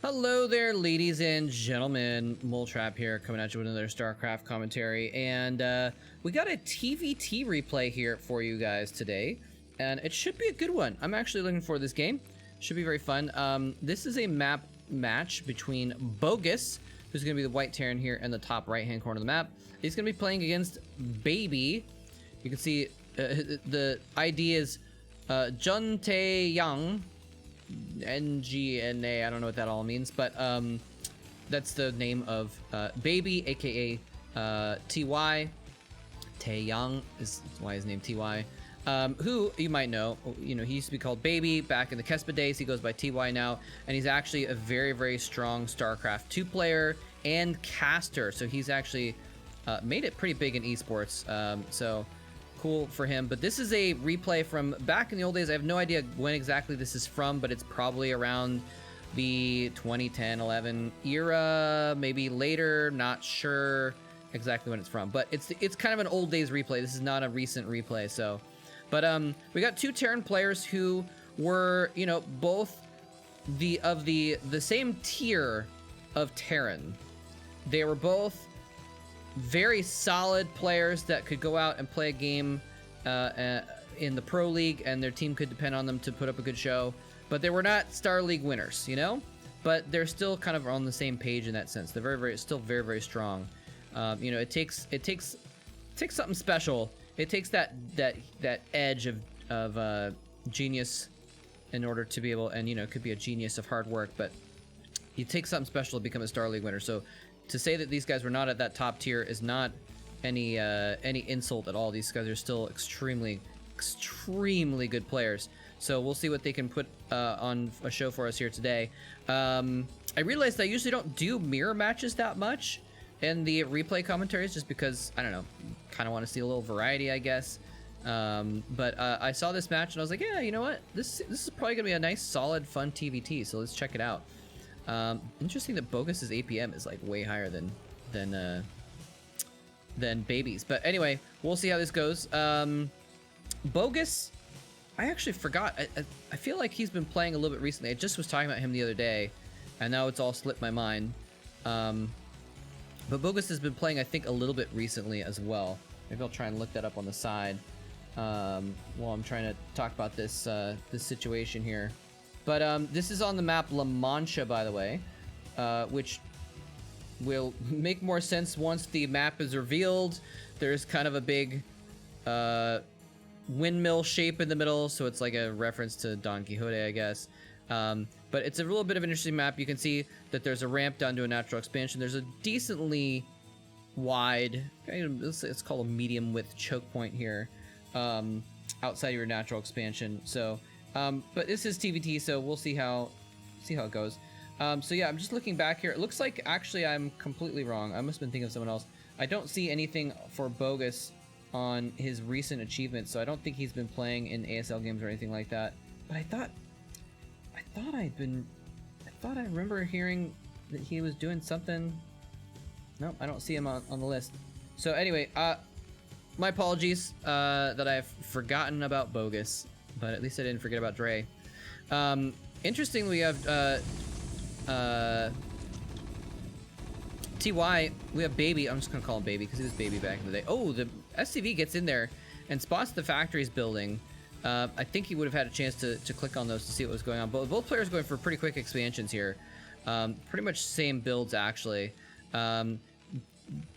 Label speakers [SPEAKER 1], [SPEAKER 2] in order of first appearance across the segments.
[SPEAKER 1] Hello there, ladies and gentlemen. Moletrap here, coming at you with another Starcraft commentary, and we got a TVT replay here for you guys today, and it should be a good one. I'm actually looking for this game. Should be very fun. This is a map match between Bogus, who's going to be the white Terran here in the top right-hand corner of the map. He's going to be playing against Baby. You can see the ID is Jun Tae Young. NGNA, I don't know what that all means, but that's the name of Baby, aka TY. Taeyang is why his name TY. Who you might know, he used to be called Baby back in the Kespa days. He goes by TY now, and he's actually a very, very strong StarCraft 2 player and caster. So he's actually made it pretty big in esports. So cool for him. But this is a replay from back in the old days. I have no idea when exactly this is from, but it's probably around the 2010-11 era, maybe later, not sure exactly when it's from, but it's kind of an old days replay. This is not a recent replay. So but we got two Terran players who were, both the same tier of Terran. They were both very solid players that could go out and play a game in the Pro League, and their team could depend on them to put up a good show. But they were not Star League winners, But they're still kind of on the same page in that sense. They're still very, very strong. It takes something special. It takes that edge of genius in order to be able, and it could be a genius of hard work, but you take something special to become a Star League winner. So to say that these guys were not at that top tier is not any insult at all. These guys are still extremely good players. So we'll see what they can put on a show for us here today. I realized I usually don't do mirror matches that much in the replay commentaries, just because, I don't know, kind of want to see a little variety, I guess. But I saw this match and I was like, yeah, you know what? This is probably gonna be a nice, solid, fun TVT. So let's check it out. Interesting that Bogus's APM is like way higher than Baby's. But anyway, we'll see how this goes. Bogus, I actually forgot. I feel like he's been playing a little bit recently. I just was talking about him the other day, and now it's all slipped my mind. But Bogus has been playing, I think, a little bit recently as well. Maybe I'll try and look that up on the side while I'm trying to talk about this situation here. But this is on the map La Mancha, by the way, which will make more sense once the map is revealed. There's kind of a big windmill shape in the middle, so it's like a reference to Don Quixote, I guess. But it's a little bit of an interesting map. You can see that there's a ramp down to a natural expansion. There's a decently wide, it's called a medium width choke point here, outside of your natural expansion. So but this is TVT, so we'll see how it goes. So yeah, I'm just looking back here. It looks like actually I'm completely wrong. I must have been thinking of someone else. I don't see anything for Bogus on his recent achievements, so I don't think he's been playing in ASL games or anything like that. But I thought I remember hearing that he was doing something. Nope, I don't see him on the list. So anyway, my apologies that I've forgotten about Bogus. But at least I didn't forget about Dre. Interestingly, we have TY. We have Baby. I'm just gonna call him Baby because he was Baby back in the day. Oh, the SCV gets in there and spots the factories building. I think he would have had a chance to click on those to see what was going on. But both players going for pretty quick expansions here. Pretty much same builds actually.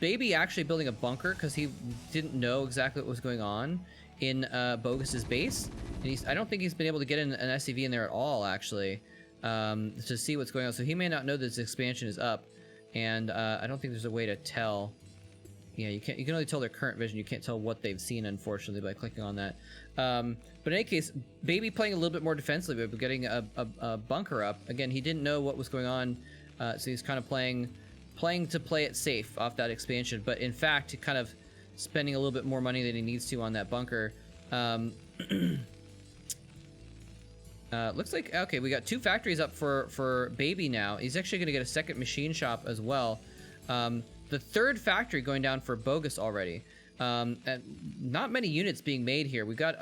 [SPEAKER 1] Baby actually building a bunker because he didn't know exactly what was going on in Bogus's base, and I don't think he's been able to get an SCV in there at all actually, to see what's going on. So he may not know this expansion is up, and I don't think there's a way to tell. Yeah, you can only tell their current vision. You can't tell what they've seen, unfortunately, by clicking on that. But in any case, Baby playing a little bit more defensively, but getting a bunker up. Again, he didn't know what was going on, so he's kind of playing to play it safe off that expansion. But in fact, kind of spending a little bit more money than he needs to on that bunker. Looks like, okay, we got two factories up for Baby now. He's actually going to get a second machine shop as well. The third factory going down for Bogus already. And not many units being made here. We got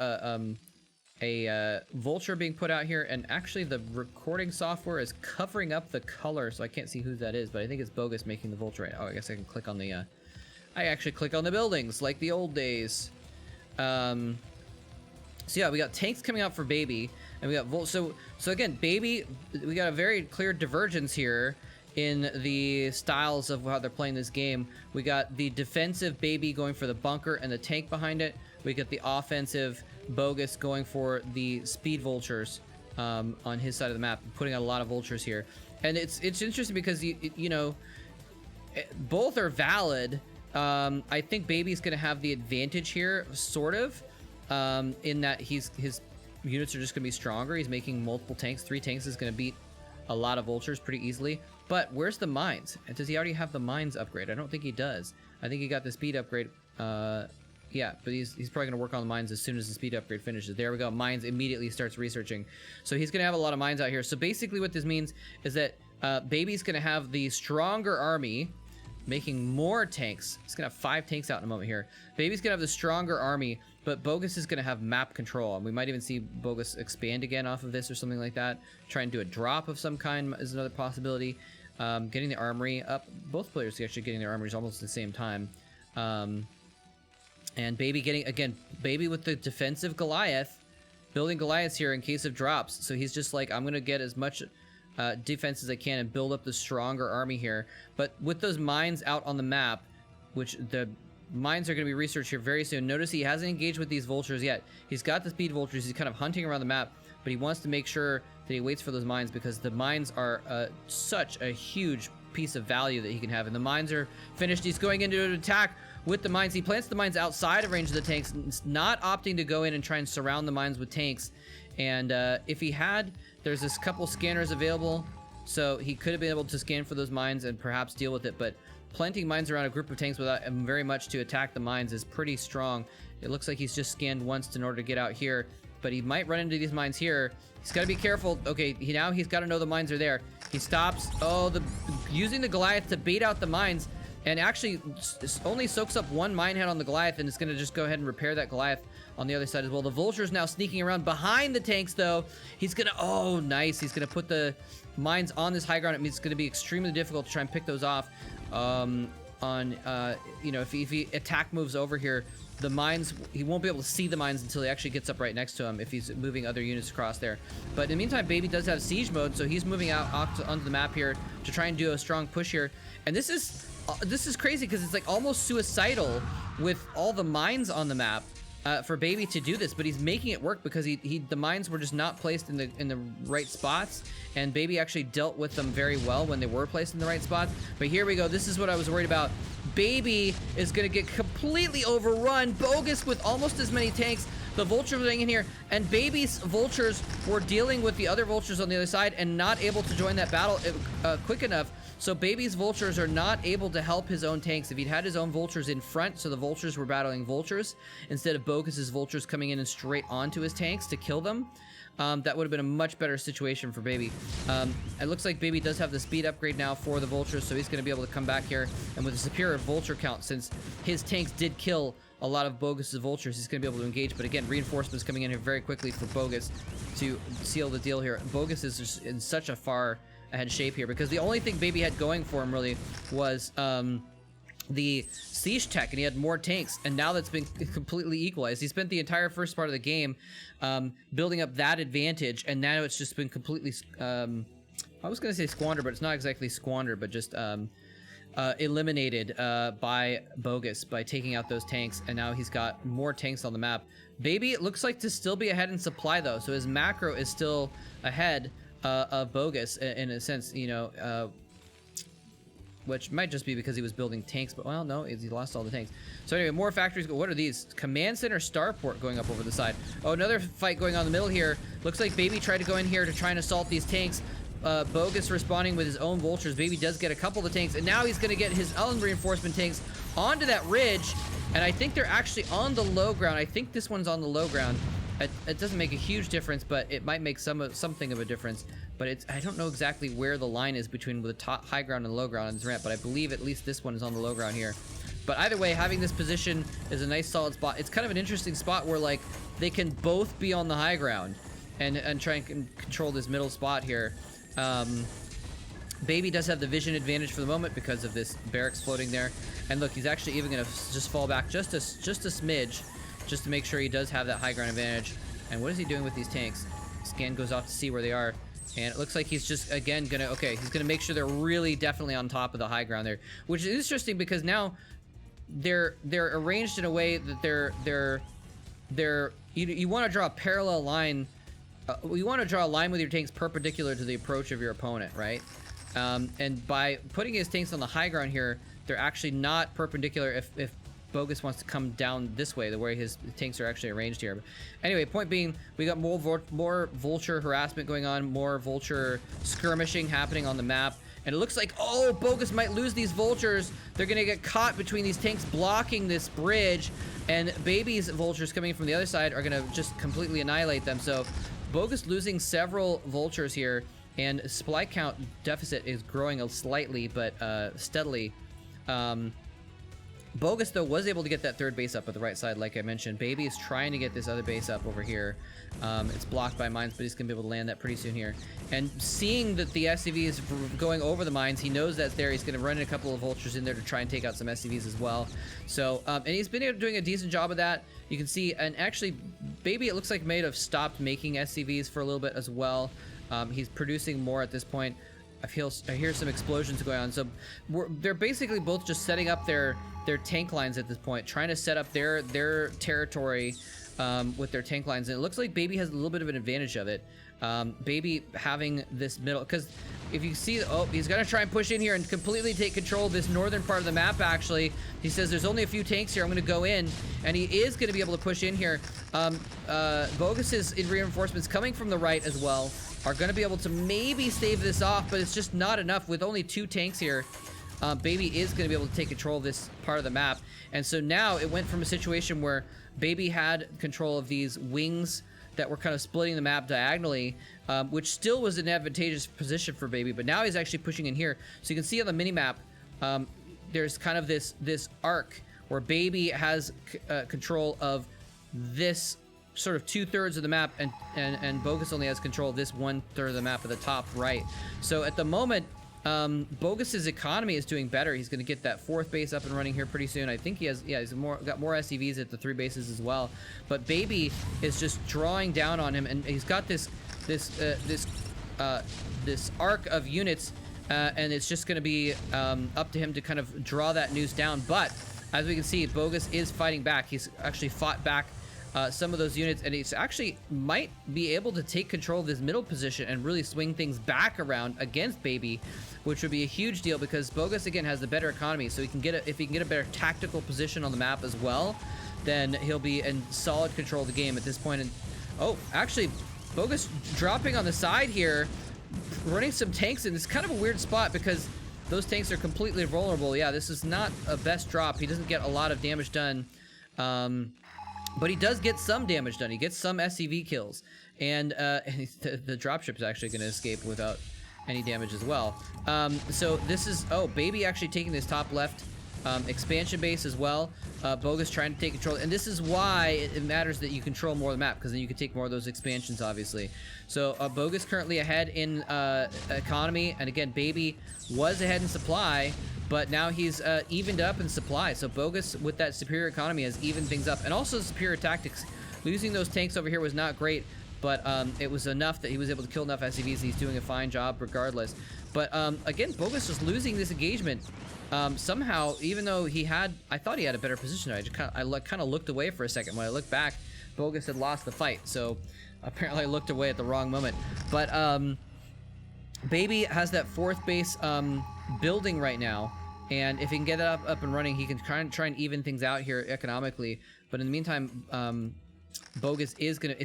[SPEAKER 1] vulture being put out here, and actually the recording software is covering up the color, so I can't see who that is, but I think it's Bogus making the vulture right. Oh, I guess I can click on the I actually click on the buildings like the old days. So yeah, we got tanks coming out for Baby, and we got so again, Baby, we got a very clear divergence here in the styles of how they're playing this game. We got the defensive Baby going for the bunker and the tank behind it. We got the offensive Bogus going for the speed vultures on his side of the map, putting out a lot of vultures here. And it's interesting because you know, both are valid. I think Baby's gonna have the advantage here, sort of, in that his units are just gonna be stronger. He's making multiple tanks. 3 tanks is gonna beat a lot of vultures pretty easily. But where's the mines? Does he already have the mines upgrade? I don't think he does. I think he got the speed upgrade. Yeah, but he's probably gonna work on the mines as soon as the speed upgrade finishes. There we go. Mines immediately starts researching. So he's gonna have a lot of mines out here. So basically what this means is that Baby's gonna have the stronger army, making more tanks. He's gonna have 5 tanks out in a moment here. Baby's gonna have the stronger army, but Bogus is gonna have map control, and we might even see Bogus expand again off of this or something like that. Try and do a drop of some kind is another possibility. Getting the armory up. Both players actually getting their armories almost at the same time. And Baby getting, again, Baby with the defensive Goliath, building Goliaths here in case of drops. So he's just like, I'm gonna get as much defense as I can and build up the stronger army here. But with those mines out on the map, which the mines are going to be researched here very soon. Notice he hasn't engaged with these vultures yet. He's got the speed vultures. He's kind of hunting around the map, but he wants to make sure that he waits for those mines, because the mines are such a huge piece of value that he can have. And the mines are finished. He's going into an attack with the mines. He plants the mines outside of range of the tanks, not opting to go in and try and surround the mines with tanks. And if he had, there's this couple scanners available, so he could have been able to scan for those mines and perhaps deal with it. But planting mines around a group of tanks without very much to attack the mines is pretty strong. It looks like he's just scanned once in order to get out here, but he might run into these mines here. He's got to be careful. Okay, now he's got to know the mines are there. He stops. Oh, using the Goliath to bait out the mines, and actually only soaks up 1 mine head on the Goliath, and it's going to just go ahead and repair that Goliath on the other side as well. The vulture's now sneaking around behind the tanks, though. He's going to, oh, nice. He's going to put the mines on this high ground. It means it's going to be extremely difficult to try and pick those off. You know, if he attack moves over here, the mines, he won't be able to see the mines until he actually gets up right next to him if he's moving other units across there. But in the meantime, Baby does have siege mode, so he's moving out onto the map here to try and do a strong push here. And this is crazy because it's like almost suicidal with all the mines on the map for Baby to do this, but he's making it work because the mines were just not placed in the right spots, and Baby actually dealt with them very well when they were placed in the right spots. But here we go. This is what I was worried about. Baby is gonna get completely overrun. Bogus with almost as many tanks. The vultures were in here, and Baby's vultures were dealing with the other vultures on the other side and not able to join that battle quick enough. So Baby's vultures are not able to help his own tanks. If he'd had his own vultures in front, so the vultures were battling vultures, instead of Bogus's vultures coming in and straight onto his tanks to kill them, that would have been a much better situation for Baby. It looks like Baby does have the speed upgrade now for the vultures, so he's going to be able to come back here, and with a superior vulture count, since his tanks did kill a lot of Bogus's vultures, he's going to be able to engage. But again, reinforcements coming in here very quickly for Bogus to seal the deal here. Bogus is just in such a far ahead shape here, because the only thing Baby had going for him really was the siege tech, and he had more tanks, and now that's been completely equalized. He spent the entire first part of the game building up that advantage, and now it's just been completely I was gonna say squandered, but it's not exactly squandered, but just eliminated by Bogus by taking out those tanks, and now he's got more tanks on the map. Baby, it looks like to still be ahead in supply though, so his macro is still ahead of Bogus in a sense, you know, which might just be because he was building tanks, but well, no, he lost all the tanks. So anyway, more factories. What are these? Command Center Starport going up over the side. Oh, another fight going on in the middle here. Looks like Baby tried to go in here to try and assault these tanks. Bogus responding with his own vultures. Baby does get a couple of the tanks, and now he's going to get his own reinforcement tanks onto that ridge, and I think they're actually on the low ground. I think this one's on the low ground. It doesn't make a huge difference, but it might make something of a difference. But I don't know exactly where the line is between the top high ground and the low ground on this ramp, but I believe at least this one is on the low ground here. But either way, having this position is a nice solid spot. It's kind of an interesting spot where like they can both be on the high ground and try and control this middle spot here. Baby does have the vision advantage for the moment because of this barracks floating there. And look, he's actually even gonna just fall back just a smidge, just to make sure he does have that high ground advantage. And what is he doing with these tanks? Scan goes off to see where they are. And it looks like he's just, again, he's gonna make sure they're really definitely on top of the high ground there. Which is interesting because now they're arranged in a way that you want to draw a parallel line. You want to draw a line with your tanks perpendicular to the approach of your opponent, right? And by putting his tanks on the high ground here, they're actually not perpendicular if Bogus wants to come down this way, the way his tanks are actually arranged here. But anyway, point being, we got more vulture harassment going on, more vulture skirmishing happening on the map. And it looks like, oh, Bogus might lose these vultures. They're going to get caught between these tanks blocking this bridge. And Baby's vultures coming from the other side are going to just completely annihilate them. So Bogus losing several vultures here. And supply count deficit is growing slightly, but steadily. Bogus, though, was able to get that third base up at the right side, like I mentioned. Baby is trying to get this other base up over here. It's blocked by mines, but he's going to be able to land that pretty soon here. And seeing that the SCV is going over the mines, he knows that's there. He's going to run in a couple of vultures in there to try and take out some SCVs as well. So, and he's been doing a decent job of that. You can see, and actually, Baby, it looks like, may have stopped making SCVs for a little bit as well. He's producing more at this point. I hear some explosions going on. So they're basically both just setting up their tank lines at this point, trying to set up their territory with their tank lines. And it looks like Baby has a little bit of an advantage of it. Baby having this middle, because if you see, oh, he's gonna try and push in here and completely take control of this northern part of the map. Actually, he says there's only a few tanks here. I'm gonna go in, and he is gonna be able to push in here. Bogus's reinforcements coming from the right as well are going to be able to maybe stave this off, but it's just not enough. With only 2 tanks here, Baby is going to be able to take control of this part of the map. And so now it went from a situation where Baby had control of these wings that were kind of splitting the map diagonally, which still was an advantageous position for Baby, but now he's actually pushing in here. So you can see on the mini-map, there's kind of this arc where Baby has control of this sort of 2/3 of the map, and Bogus only has control of this 1/3 of the map at the top right. So at the moment, Bogus's economy is doing better. He's going to get that 4th base up and running here pretty soon. I think he has, yeah, he's got more SCVs at the 3 bases as well. But Baby is just drawing down on him, and he's got this arc of units, and it's just going to be up to him to kind of draw that noose down. But as we can see, Bogus is fighting back. He's actually fought back some of those units, and he's actually might be able to take control of this middle position and really swing things back around against Baby, which would be a huge deal because Bogus again has the better economy, so he can get if he can get a better tactical position on the map as well, then he'll be in solid control of the game at this point. And oh, actually, Bogus dropping on the side here, running some tanks in. It's kind of a weird spot because those tanks are completely vulnerable. Yeah, this is not a best drop. He doesn't get a lot of damage done. But he does get some damage done. He gets some SCV kills. And the dropship is actually going to escape without any damage as well. So this is... Oh, Baby actually taking this top left expansion base as well. Bogus trying to take control. And this is why it matters that you control more of the map, because then you can take more of those expansions, obviously. So Bogus currently ahead in economy. And again, Baby was ahead in supply, but now he's evened up in supply. So Bogus, with that superior economy, has evened things up. And also superior tactics. Losing those tanks over here was not great, but it was enough that he was able to kill enough SCVs. He's doing a fine job regardless. But again, Bogus was losing this engagement. Somehow, even though he had... I thought he had a better position. I kind of looked away for a second. When I looked back, Bogus had lost the fight. So apparently I looked away at the wrong moment. But Baby has that 4th base building right now, and if he can get it up and running, he can try and even things out here economically. But in the meantime, Bogus is gonna...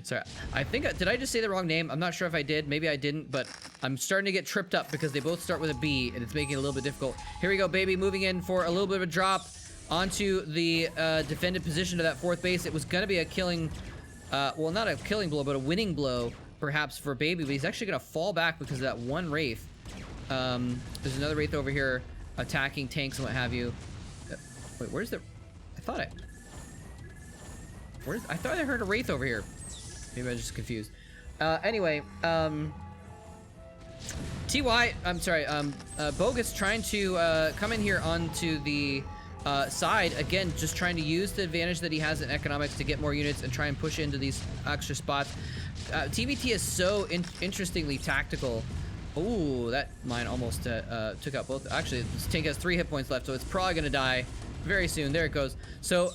[SPEAKER 1] Sorry, I think... Did I just say the wrong name? I'm not sure if I did. Maybe I didn't, but I'm starting to get tripped up because they both start with a B, and it's making it a little bit difficult. Here we go, Baby, moving in for a little bit of a drop onto the defended position to that 4th base. It was gonna be a killing... well, not a killing blow, but a winning blow, perhaps, for Baby, but he's actually gonna fall back because of that one Wraith. There's another Wraith over here attacking tanks and what have you. Wait, where's the... I thought I heard a Wraith over here. Maybe I was just confused. Anyway, TY, I'm sorry, Bogus trying to come in here onto the side, again, just trying to use the advantage that he has in economics to get more units and try and push into these extra spots. TVT is so interestingly tactical. Ooh, that mine almost took out both. Actually, this tank has 3 hit points left, so it's probably gonna die very soon. There it goes. So,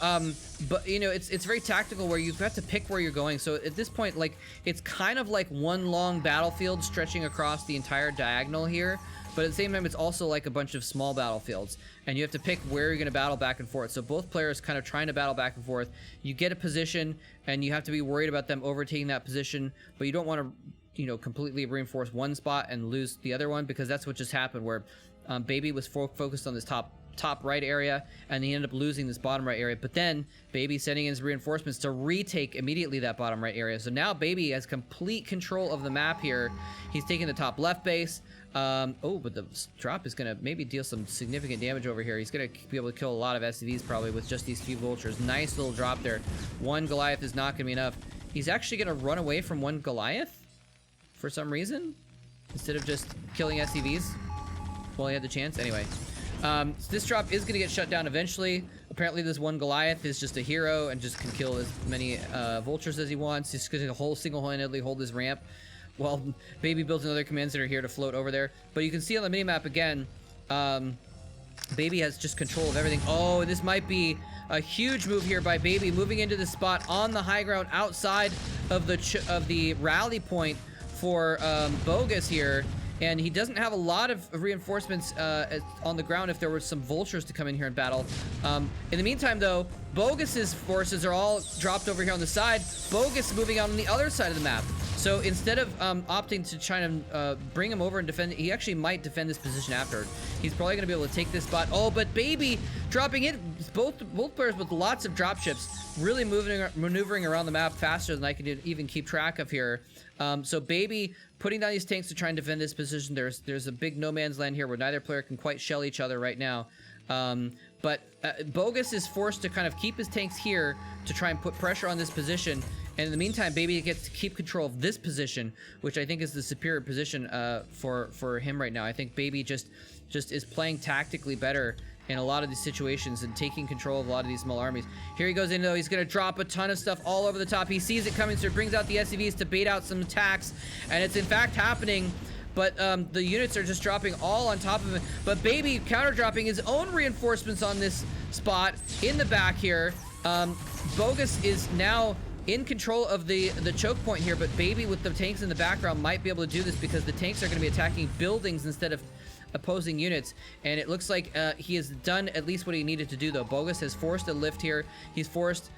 [SPEAKER 1] but you know, it's very tactical where you've got to pick where you're going. So at this point, like, it's kind of like one long battlefield stretching across the entire diagonal here. But at the same time, it's also like a bunch of small battlefields, and you have to pick where you're going to battle back and forth. So both players kind of trying to battle back and forth. You get a position, and you have to be worried about them overtaking that position, but you don't want to, you know, completely reinforce one spot and lose the other one, because that's what just happened, where Baby was focused on this top right area, and he ended up losing this bottom right area. But then Baby sending in his reinforcements to retake immediately that bottom right area. So now Baby has complete control of the map here. He's taking the top left base. Oh, but the drop is gonna maybe deal some significant damage over here. He's gonna be able to kill a lot of SCVs probably with just these few vultures. Nice little drop there. One Goliath is not gonna be enough. He's actually gonna run away from one Goliath for some reason, instead of just killing SCVs while he had the chance. Anyway, so this drop is gonna get shut down eventually. Apparently this one Goliath is just a hero and just can kill as many vultures as he wants. He's gonna single-handedly hold his ramp while Baby builds another command center here to float over there. But you can see on the minimap again, Baby has just control of everything. Oh, this might be a huge move here by Baby, moving into the spot on the high ground outside of the rally point for Bogus here. And he doesn't have a lot of reinforcements on the ground if there were some vultures to come in here and battle. In the meantime, though, Bogus's forces are all dropped over here on the side. Bogus moving out on the other side of the map. So instead of opting to try to bring him over and defend, he actually might defend this position after. He's probably going to be able to take this spot. Oh, but Baby dropping in. Both players with lots of dropships, really maneuvering around the map faster than I could even keep track of here. So Baby putting down these tanks to try and defend this position. There's a big no man's land here where neither player can quite shell each other right now. But Bogus is forced to kind of keep his tanks here to try and put pressure on this position. And in the meantime, Baby gets to keep control of this position, which I think is the superior position for him right now. I think Baby just is playing tactically better in a lot of these situations and taking control of a lot of these small armies. Here he goes in, though. He's going to drop a ton of stuff all over the top. He sees it coming, so he brings out the SCVs to bait out some attacks. And it's in fact happening. But the units are just dropping all on top of it. But Baby counter-dropping his own reinforcements on this spot in the back here. Bogus is now in control of the choke point here, but Baby with the tanks in the background might be able to do this because the tanks are going to be attacking buildings instead of opposing units. And it looks like he has done at least what he needed to do, though. Bogus has forced a lift here. He's forced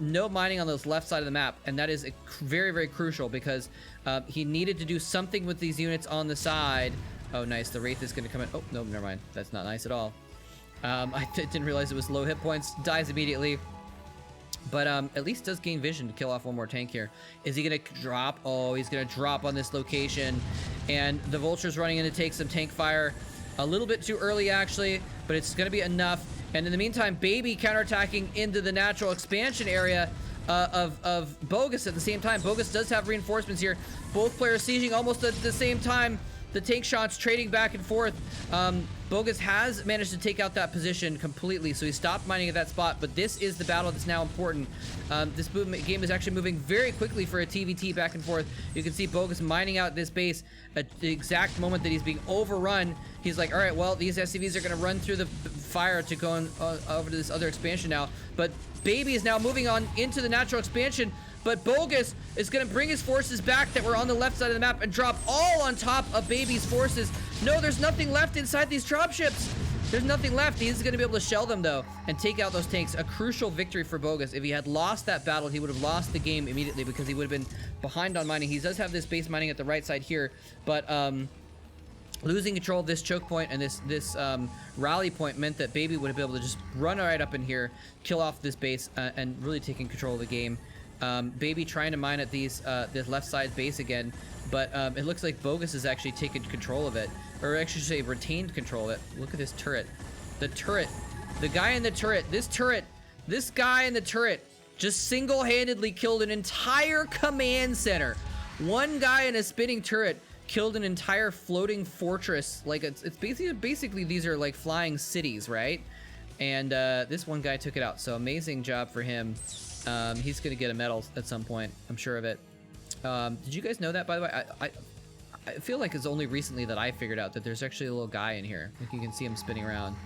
[SPEAKER 1] no mining on those left side of the map, and that is very, very crucial because he needed to do something with these units on the side. Oh, nice. The Wraith is going to come in. Oh, no, never mind. That's not nice at all. I didn't realize it was low hit points. Dies immediately. But at least does gain vision to kill off one more tank here. Is he going to drop? Oh, he's going to drop on this location. And the Vulture's running in to take some tank fire. A little bit too early, actually, but it's going to be enough. And in the meantime, Baby counterattacking into the natural expansion area of Bogus at the same time. Bogus does have reinforcements here. Both players sieging almost at the same time. The tank shots trading back and forth. Bogus has managed to take out that position completely, so he stopped mining at that spot, but this is the battle that's now important. This game is actually moving very quickly for a TVT back and forth. You can see Bogus mining out this base at the exact moment that he's being overrun. He's like, all right, well, these SCVs are going to run through the fire to go over to this other expansion now, but Baby is now moving on into the natural expansion. But Bogus is going to bring his forces back that were on the left side of the map and drop all on top of Baby's forces. No, there's nothing left inside these dropships. There's nothing left. He's going to be able to shell them, though, and take out those tanks. A crucial victory for Bogus. If he had lost that battle, he would have lost the game immediately because he would have been behind on mining. He does have this base mining at the right side here, but losing control of this choke point and this rally point meant that Baby would have been able to just run right up in here, kill off this base, and really taking control of the game. Baby trying to mine at this left side base again, but it looks like Bogus has actually taken control of it, or actually say retained control of it. Look at this turret. The turret The guy in the turret, this guy in the turret just single-handedly killed an entire command center. One guy in a spinning turret killed an entire floating fortress. Like, it's basically these are like flying cities, right? And this one guy took it out. So amazing job for him. He's gonna get a medal at some point, I'm sure of it. Did you guys know that, by the way? I feel like it's only recently that I figured out that there's actually a little guy in here. Like, you can see him spinning around.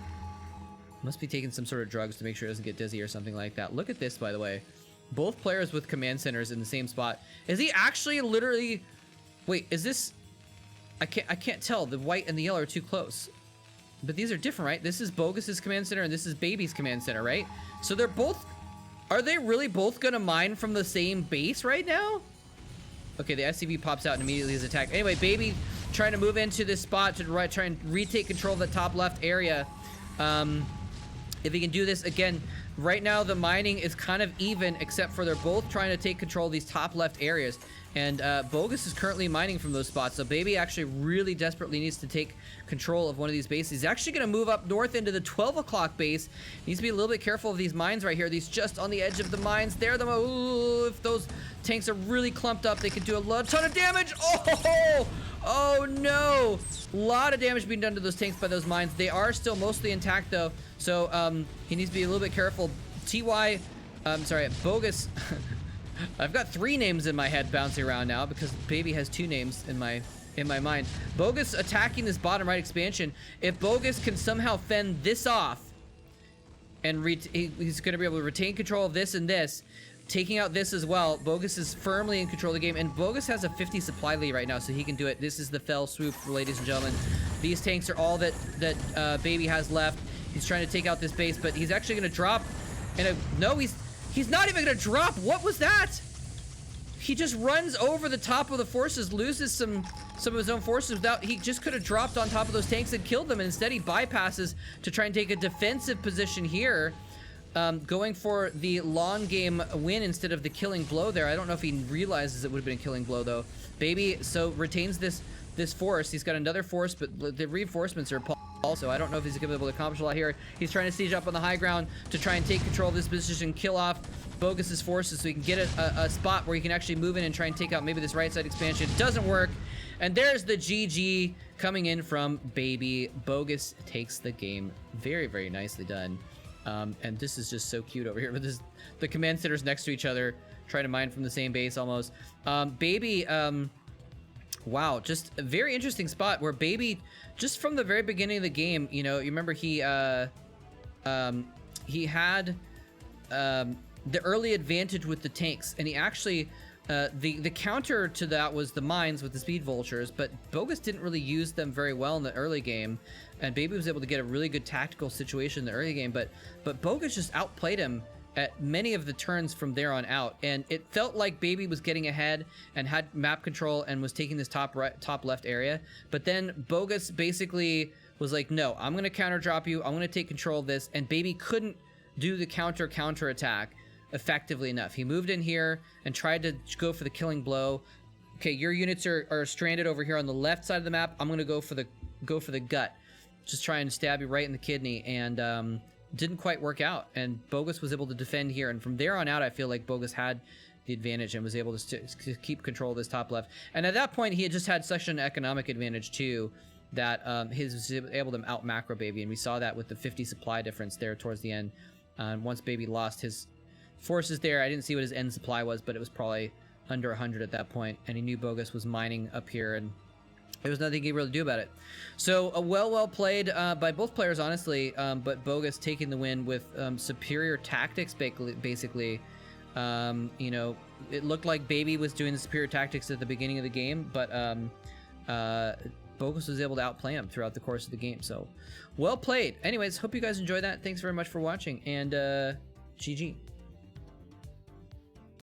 [SPEAKER 1] Must be taking some sort of drugs to make sure it doesn't get dizzy or something like that. Look at this, by the way. Both players with command centers in the same spot. Is he actually literally... Wait, is this... I can't tell. The white and the yellow are too close. But these are different, right? This is Bogus's command center and this is Baby's command center, right? So they're both... Are they really both gonna mine from the same base right now? Okay, the SCV pops out and immediately is attacked. Anyway, Baby trying to move into this spot to try and retake control of the top left area. If he can do this, again, right now the mining is kind of even, except for they're both trying to take control of these top left areas. And Bogus is currently mining from those spots, so Baby actually really desperately needs to take control of one of these bases. He's actually going to move up north into the 12 o'clock base. He needs to be a little bit careful of these mines right here. These just on the edge of the mines. They're the... Ooh, if those tanks are really clumped up, they could do a ton of damage. Oh! Oh no! A lot of damage being done to those tanks by those mines. They are still mostly intact though, so he needs to be a little bit careful. Bogus. I've got 3 names in my head bouncing around now because Baby has 2 names in my mind. Bogus attacking this bottom right expansion. If Bogus can somehow fend this off, and he's going to be able to retain control of this and this, taking out this as well. Bogus is firmly in control of the game, and Bogus has a 50 supply lead right now, so he can do it. This is the fell swoop, ladies and gentlemen. These tanks are all that Baby has left. He's trying to take out this base, but he's actually going to drop. No, he's not even going to drop. What was that? He just runs over the top of the forces, loses some of his own forces without... He just could have dropped on top of those tanks and killed them, and instead he bypasses to try and take a defensive position here. Going for the long game win instead of the killing blow there. I don't know if he realizes it would have been a killing blow though. Baby retains this force. He's got another force, but the reinforcements are also. I don't know if he's gonna be able to accomplish a lot here. He's trying to siege up on the high ground to try and take control of this position, kill off Bogus's forces so he can get a spot where he can actually move in and try and take out maybe this right side expansion. Doesn't work. And there's the GG coming in from Baby. Bogus takes the game. Very, very nicely done. And this is just so cute over here with the command centers next to each other, trying to mine from the same base almost. Baby, wow, just a very interesting spot where Baby, just from the very beginning of the game, you know, you remember he had the early advantage with the tanks, and he actually, the counter to that was the mines with the speed vultures, but Bogus didn't really use them very well in the early game, and Baby was able to get a really good tactical situation in the early game, but Bogus just outplayed him at many of the turns from there on out, and it felt like Baby was getting ahead and had map control and was taking this top left area, but then Bogus basically was like, no, I'm gonna counter drop you, I'm gonna take control of this, and Baby couldn't do the counter attack effectively enough. He moved in here and tried to go for the killing blow. Okay, your units are stranded over here on the left side of the map. I'm gonna go for the gut, just try and stab you right in the kidney, and didn't quite work out. And Bogus was able to defend here, and from there on out, I feel like Bogus had the advantage and was able to keep control of this top left. And at that point, he had just had such an economic advantage too that he was able to out macro Baby, and we saw that with the 50 supply difference there towards the end. Once Baby lost his forces there, I didn't see what his end supply was, but it was probably under 100 at that point, and he knew Bogus was mining up here, and there was nothing he could really do about it. So well played by both players, honestly, but Bogus taking the win with superior tactics, basically. You know, it looked like Baby was doing the superior tactics at the beginning of the game, but Bogus was able to outplay him throughout the course of the game. So well played. Anyways, hope you guys enjoyed that. Thanks very much for watching, and GG.